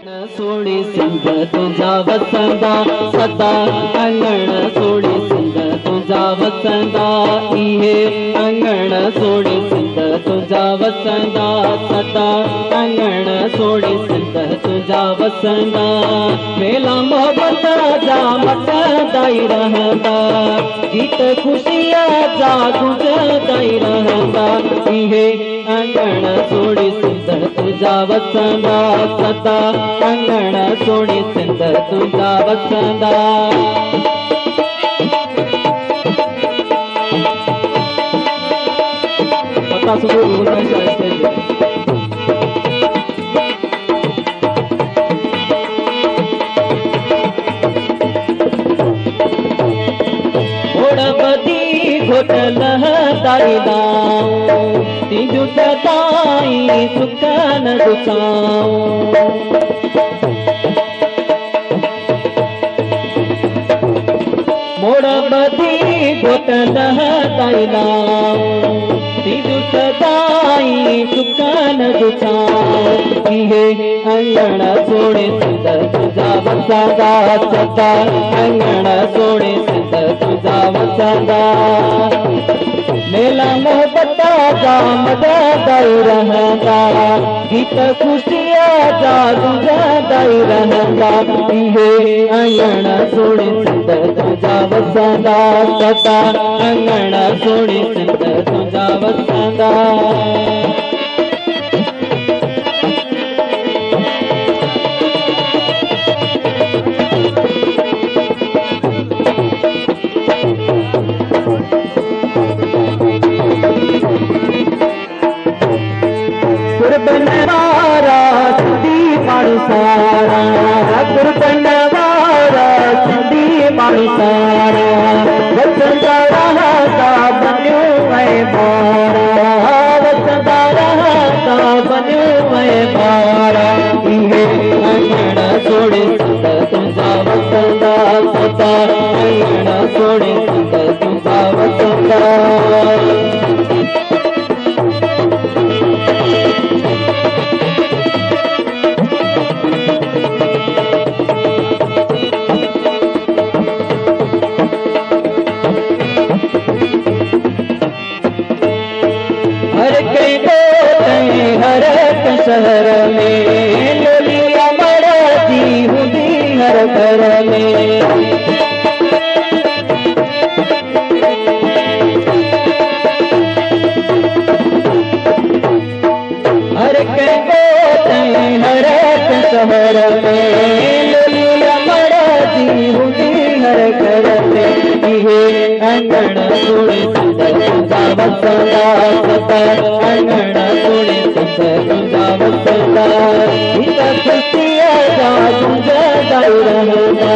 सोडी सिंध तुझा वसंदा सदा अंगण सोडी सिंध तुझा वसंदा इहे अंगण सोडी सिंध तुझा वसंदा सदा अंगण सोडी सिंध तुझा वसंदा मेला मोहब्बत जा मटंदाई रहंदा गीत खुशिया जा गुंजदाई रहंदा इहे अंगण सोडी सिंध तुझा वसंदा सदा अंगण सोडी सिंध तुझा वसंदा पता सुबह घोटल ताई दाऊं तिजु ताई सुकन दुसाऊं मोड़ बदी घोटल ताई दाऊं तिजु ताई सुकन दुसाऊं इहे अंगण सोडे सिंध तुझा वसंदा सदा अंगण सोडे सिंध तुझा वसंदा मेला मोहब्बत जा मददाई रहंदा गीत खुशिया जा गुंजदाई रहंदा इहे अंगण सोडे सिंध तुझा वसंदा सदा अंगण सोडे सिंध तुझा वसंदा कुर्बनवारा सिंधी माण्हू सारा कुर्बनवारा सिंधी माण्हू सारा वसंदा रहंदा बनियो ऐं ॿारा वसंदा रहंदा बनियो ऐं ॿारा इहे अंगण सोडे सिंध तुझा वसंदा सदा अंगण सोडे सिंध तुझा वसंदा हर एक शहर में लोलिया मरती हुंदी हर घर में हर एक शहर में लोलिया मरती हुंदी हर घर में इहे अंगण सोडे सिंध तुझा वसंदा सदा अंगण सोडे सिंध तुझा वसंदा गीत खुशिया जा गुंजदाई रहंदा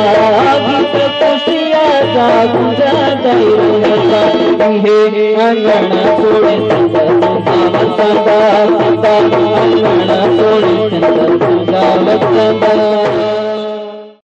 गीत खुशिया जा गुंजदाई रहंदा इहे अंगण सोडे सिंध तुझा वसंदा सदा अंगण सोडे सिंध तुझा वसंदा।